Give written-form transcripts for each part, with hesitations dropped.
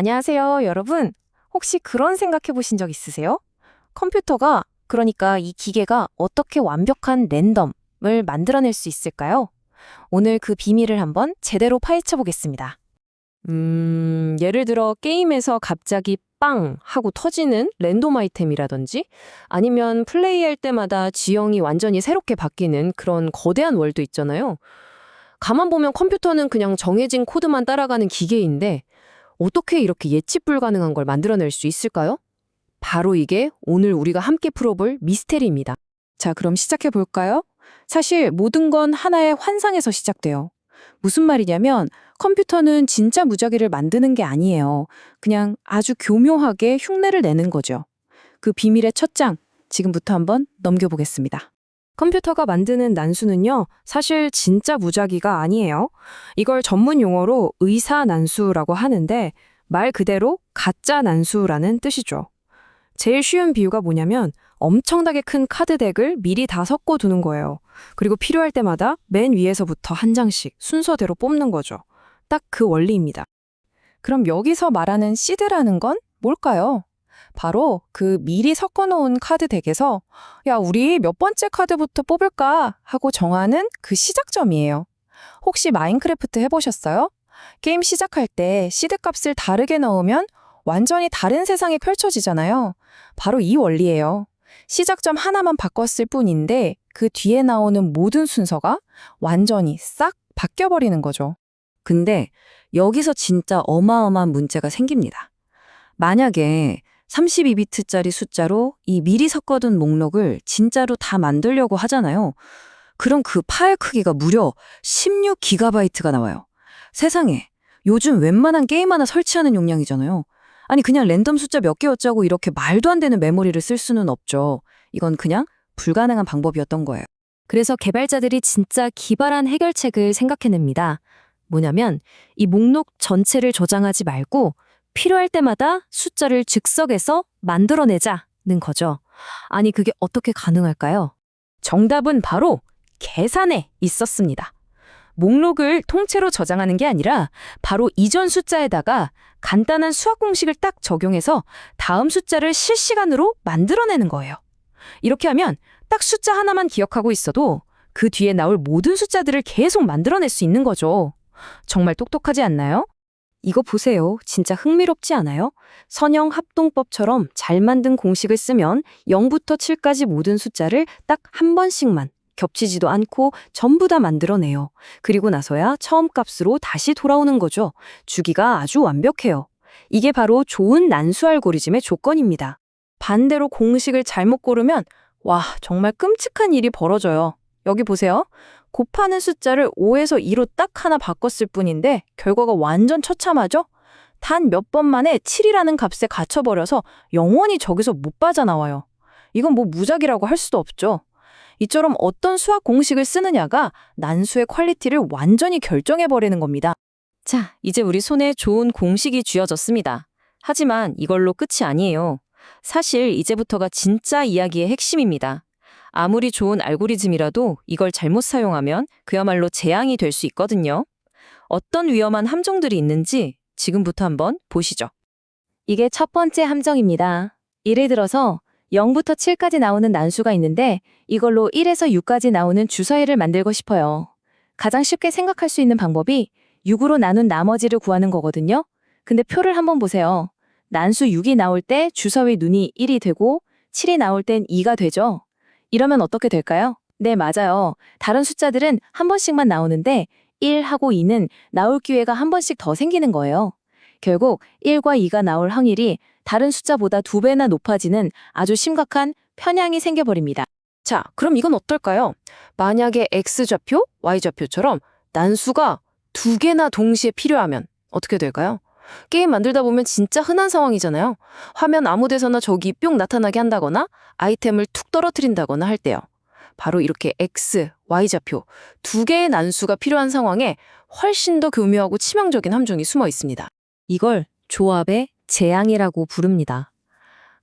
안녕하세요, 여러분. 혹시 그런 생각해 보신 적 있으세요? 컴퓨터가, 그러니까 이 기계가 어떻게 완벽한 랜덤을 만들어낼 수 있을까요? 오늘 그 비밀을 한번 제대로 파헤쳐 보겠습니다. 예를 들어 게임에서 갑자기 빵 하고 터지는 랜덤 아이템이라든지 아니면 플레이할 때마다 지형이 완전히 새롭게 바뀌는 그런 거대한 월드 있잖아요. 가만 보면 컴퓨터는 그냥 정해진 코드만 따라가는 기계인데 어떻게 이렇게 예측 불가능한 걸 만들어낼 수 있을까요? 바로 이게 오늘 우리가 함께 풀어볼 미스테리입니다. 자, 그럼 시작해 볼까요? 사실 모든 건 하나의 환상에서 시작돼요. 무슨 말이냐면 컴퓨터는 진짜 무작위를 만드는 게 아니에요. 그냥 아주 교묘하게 흉내를 내는 거죠. 그 비밀의 첫 장, 지금부터 한번 넘겨보겠습니다. 컴퓨터가 만드는 난수는요, 사실 진짜 무작위가 아니에요. 이걸 전문 용어로 의사 난수라고 하는데 말 그대로 가짜 난수라는 뜻이죠. 제일 쉬운 비유가 뭐냐면 엄청나게 큰 카드 덱을 미리 다 섞어 두는 거예요. 그리고 필요할 때마다 맨 위에서부터 한 장씩 순서대로 뽑는 거죠. 딱 그 원리입니다. 그럼 여기서 말하는 시드라는 건 뭘까요? 바로 그 미리 섞어놓은 카드 덱에서 야, 우리 몇 번째 카드부터 뽑을까 하고 정하는 그 시작점이에요. 혹시 마인크래프트 해보셨어요? 게임 시작할 때 시드 값을 다르게 넣으면 완전히 다른 세상이 펼쳐지잖아요. 바로 이 원리예요. 시작점 하나만 바꿨을 뿐인데 그 뒤에 나오는 모든 순서가 완전히 싹 바뀌어버리는 거죠. 근데 여기서 진짜 어마어마한 문제가 생깁니다. 만약에 32비트짜리 숫자로 이 미리 섞어둔 목록을 진짜로 다 만들려고 하잖아요. 그럼 그 파일 크기가 무려 16기가바이트가 나와요. 세상에, 요즘 웬만한 게임 하나 설치하는 용량이잖아요. 아니 그냥 랜덤 숫자 몇 개 어쩌고 이렇게 말도 안 되는 메모리를 쓸 수는 없죠. 이건 그냥 불가능한 방법이었던 거예요. 그래서 개발자들이 진짜 기발한 해결책을 생각해냅니다. 뭐냐면 이 목록 전체를 저장하지 말고 필요할 때마다 숫자를 즉석에서 만들어내자는 거죠. 아니 그게 어떻게 가능할까요? 정답은 바로 계산에 있었습니다. 목록을 통째로 저장하는 게 아니라 바로 이전 숫자에다가 간단한 수학 공식을 딱 적용해서 다음 숫자를 실시간으로 만들어내는 거예요. 이렇게 하면 딱 숫자 하나만 기억하고 있어도 그 뒤에 나올 모든 숫자들을 계속 만들어낼 수 있는 거죠. 정말 똑똑하지 않나요? 이거 보세요. 진짜 흥미롭지 않아요? 선형 합동법처럼 잘 만든 공식을 쓰면 0부터 7까지 모든 숫자를 딱 한 번씩만 겹치지도 않고 전부 다 만들어내요. 그리고 나서야 처음 값으로 다시 돌아오는 거죠. 주기가 아주 완벽해요. 이게 바로 좋은 난수 알고리즘의 조건입니다. 반대로 공식을 잘못 고르면 와, 정말 끔찍한 일이 벌어져요. 여기 보세요. 곱하는 숫자를 5에서 2로 딱 하나 바꿨을 뿐인데 결과가 완전 처참하죠? 단 몇 번 만에 7이라는 값에 갇혀버려서 영원히 저기서 못 빠져나와요. 이건 뭐 무작위라고 할 수도 없죠. 이처럼 어떤 수학 공식을 쓰느냐가 난수의 퀄리티를 완전히 결정해버리는 겁니다. 자, 이제 우리 손에 좋은 공식이 쥐어졌습니다. 하지만 이걸로 끝이 아니에요. 사실 이제부터가 진짜 이야기의 핵심입니다. 아무리 좋은 알고리즘이라도 이걸 잘못 사용하면 그야말로 재앙이 될 수 있거든요. 어떤 위험한 함정들이 있는지 지금부터 한번 보시죠. 이게 첫 번째 함정입니다. 예를 들어서 0부터 7까지 나오는 난수가 있는데 이걸로 1에서 6까지 나오는 주서해를 만들고 싶어요. 가장 쉽게 생각할 수 있는 방법이 6으로 나눈 나머지를 구하는 거거든요. 근데 표를 한번 보세요. 난수 6이 나올 때 주서의 눈이 1이 되고 7이 나올 땐 2가 되죠. 이러면 어떻게 될까요? 네, 맞아요. 다른 숫자들은 한 번씩만 나오는데 1하고 2는 나올 기회가 한 번씩 더 생기는 거예요. 결국 1과 2가 나올 확률이 다른 숫자보다 2배나 높아지는 아주 심각한 편향이 생겨버립니다. 자, 그럼 이건 어떨까요? 만약에 X좌표, Y좌표처럼 난수가 2개나 동시에 필요하면 어떻게 될까요? 게임 만들다 보면 진짜 흔한 상황이잖아요. 화면 아무 데서나 저기 뿅 나타나게 한다거나 아이템을 툭 떨어뜨린다거나 할 때요. 바로 이렇게 X, Y좌표 2개의 난수가 필요한 상황에 훨씬 더 교묘하고 치명적인 함정이 숨어 있습니다. 이걸 조합의 재앙이라고 부릅니다.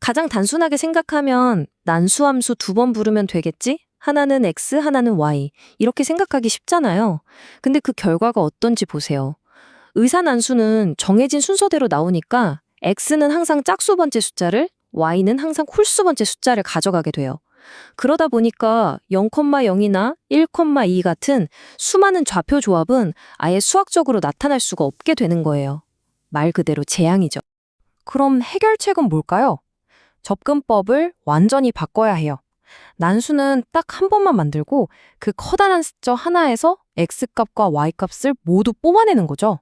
가장 단순하게 생각하면 난수함수 2번 부르면 되겠지? 하나는 X, 하나는 Y 이렇게 생각하기 쉽잖아요. 근데 그 결과가 어떤지 보세요. 의사난수는 정해진 순서대로 나오니까 x는 항상 짝수 번째 숫자를, y는 항상 홀수 번째 숫자를 가져가게 돼요. 그러다 보니까 0,0이나 1,2 같은 수많은 좌표 조합은 아예 수학적으로 나타날 수가 없게 되는 거예요. 말 그대로 재앙이죠. 그럼 해결책은 뭘까요? 접근법을 완전히 바꿔야 해요. 난수는 딱 한 번만 만들고 그 커다란 숫자 하나에서 x값과 y값을 모두 뽑아내는 거죠.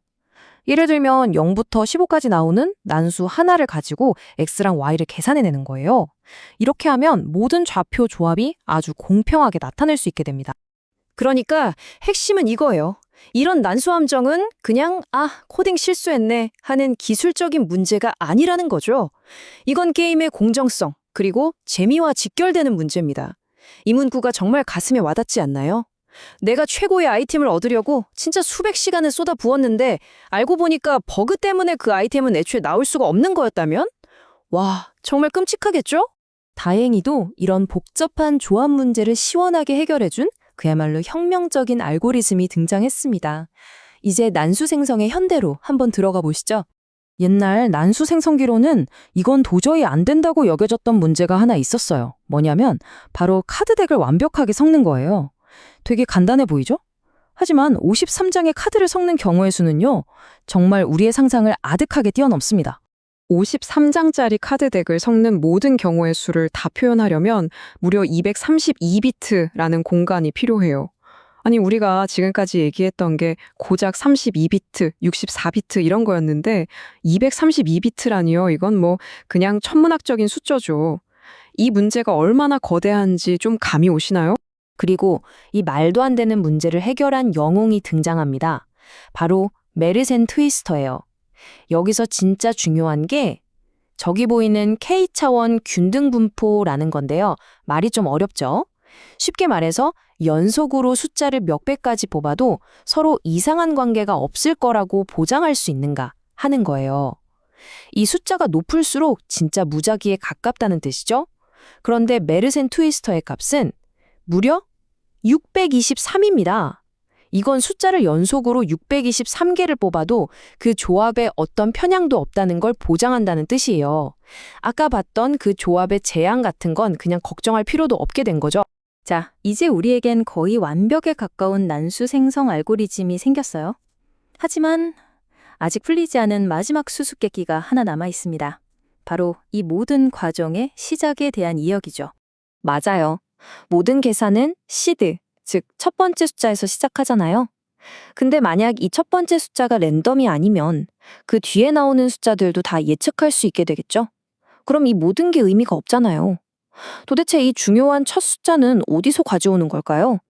예를 들면 0부터 15까지 나오는 난수 하나를 가지고 x랑 y를 계산해내는 거예요. 이렇게 하면 모든 좌표 조합이 아주 공평하게 나타낼 수 있게 됩니다. 그러니까 핵심은 이거예요. 이런 난수 함정은 그냥 코딩 실수했네 하는 기술적인 문제가 아니라는 거죠. 이건 게임의 공정성, 그리고 재미와 직결되는 문제입니다. 이 문구가 정말 가슴에 와닿지 않나요? 내가 최고의 아이템을 얻으려고 진짜 수백 시간을 쏟아 부었는데 알고 보니까 버그 때문에 그 아이템은 애초에 나올 수가 없는 거였다면? 와, 정말 끔찍하겠죠? 다행히도 이런 복잡한 조합 문제를 시원하게 해결해준 그야말로 혁명적인 알고리즘이 등장했습니다. 이제 난수 생성의 현대로 한번 들어가 보시죠. 옛날 난수 생성기로는 이건 도저히 안 된다고 여겨졌던 문제가 하나 있었어요. 뭐냐면 바로 카드덱을 완벽하게 섞는 거예요. 되게 간단해 보이죠? 하지만 53장의 카드를 섞는 경우의 수는요, 정말 우리의 상상을 아득하게 뛰어넘습니다. 53장짜리 카드덱을 섞는 모든 경우의 수를 다 표현하려면 무려 232비트라는 공간이 필요해요. 아니, 우리가 지금까지 얘기했던 게 고작 32비트, 64비트 이런 거였는데 232비트라니요. 이건 뭐 그냥 천문학적인 숫자죠. 이 문제가 얼마나 거대한지 좀 감이 오시나요? 그리고 이 말도 안 되는 문제를 해결한 영웅이 등장합니다. 바로 메르센 트위스터예요. 여기서 진짜 중요한 게 저기 보이는 K차원 균등 분포라는 건데요. 말이 좀 어렵죠? 쉽게 말해서 연속으로 숫자를 몇 배까지 뽑아도 서로 이상한 관계가 없을 거라고 보장할 수 있는가 하는 거예요. 이 숫자가 높을수록 진짜 무작위에 가깝다는 뜻이죠? 그런데 메르센 트위스터의 값은 무려 623입니다. 이건 숫자를 연속으로 623개를 뽑아도 그 조합에 어떤 편향도 없다는 걸 보장한다는 뜻이에요. 아까 봤던 그 조합의 재앙 같은 건 그냥 걱정할 필요도 없게 된 거죠. 자, 이제 우리에겐 거의 완벽에 가까운 난수 생성 알고리즘이 생겼어요. 하지만 아직 풀리지 않은 마지막 수수께끼가 하나 남아 있습니다. 바로 이 모든 과정의 시작에 대한 이야기죠. 맞아요. 모든 계산은 시드, 즉 첫 번째 숫자에서 시작하잖아요. 근데 만약 이 첫 번째 숫자가 랜덤이 아니면 그 뒤에 나오는 숫자들도 다 예측할 수 있게 되겠죠? 그럼 이 모든 게 의미가 없잖아요. 도대체 이 중요한 첫 숫자는 어디서 가져오는 걸까요?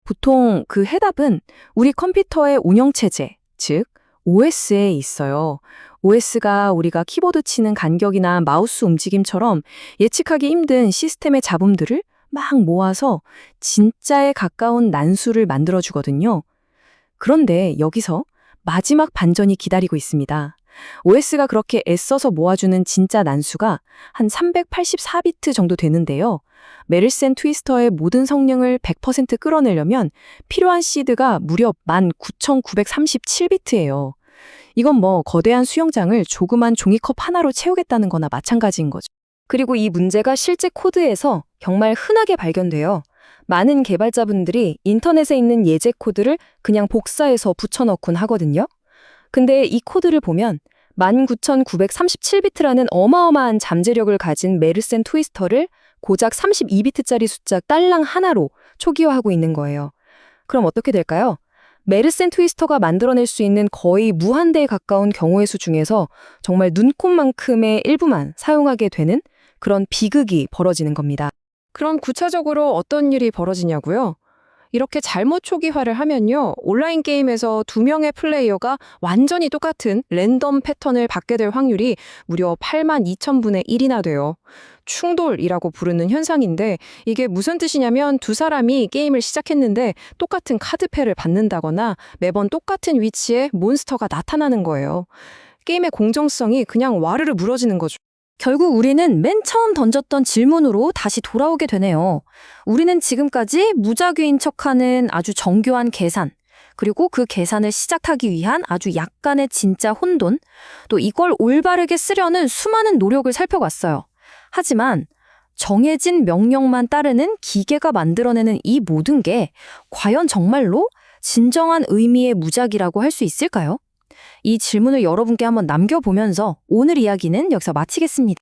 보통 그 해답은 우리 컴퓨터의 운영체제, 즉 OS에 있어요. OS가 우리가 키보드 치는 간격이나 마우스 움직임처럼 예측하기 힘든 시스템의 잡음들을 막 모아서 진짜에 가까운 난수를 만들어주거든요. 그런데 여기서 마지막 반전이 기다리고 있습니다. OS가 그렇게 애써서 모아주는 진짜 난수가 한 384비트 정도 되는데요. 메르센 트위스터의 모든 성능을 100% 끌어내려면 필요한 시드가 무려 19,937비트예요. 이건 뭐 거대한 수영장을 조그만 종이컵 하나로 채우겠다는 거나 마찬가지인 거죠. 그리고 이 문제가 실제 코드에서 정말 흔하게 발견돼요. 많은 개발자분들이 인터넷에 있는 예제 코드를 그냥 복사해서 붙여넣곤 하거든요. 근데 이 코드를 보면 19,937비트라는 어마어마한 잠재력을 가진 메르센 트위스터를 고작 32비트짜리 숫자 딸랑 하나로 초기화하고 있는 거예요. 그럼 어떻게 될까요? 메르센 트위스터가 만들어낼 수 있는 거의 무한대에 가까운 경우의 수 중에서 정말 눈꼽만큼의 일부만 사용하게 되는 그런 비극이 벌어지는 겁니다. 그럼 구체적으로 어떤 일이 벌어지냐고요? 이렇게 잘못 초기화를 하면요, 온라인 게임에서 두 명의 플레이어가 완전히 똑같은 랜덤 패턴을 받게 될 확률이 무려 82,000분의 1이나 돼요. 충돌이라고 부르는 현상인데 이게 무슨 뜻이냐면 두 사람이 게임을 시작했는데 똑같은 카드패를 받는다거나 매번 똑같은 위치에 몬스터가 나타나는 거예요. 게임의 공정성이 그냥 와르르 무너지는 거죠. 결국 우리는 맨 처음 던졌던 질문으로 다시 돌아오게 되네요. 우리는 지금까지 무작위인 척하는 아주 정교한 계산, 그리고 그 계산을 시작하기 위한 아주 약간의 진짜 혼돈, 또 이걸 올바르게 쓰려는 수많은 노력을 살펴봤어요. 하지만 정해진 명령만 따르는 기계가 만들어내는 이 모든 게 과연 정말로 진정한 의미의 무작이라고 할 수 있을까요? 이 질문을 여러분께 한번 남겨보면서 오늘 이야기는 여기서 마치겠습니다.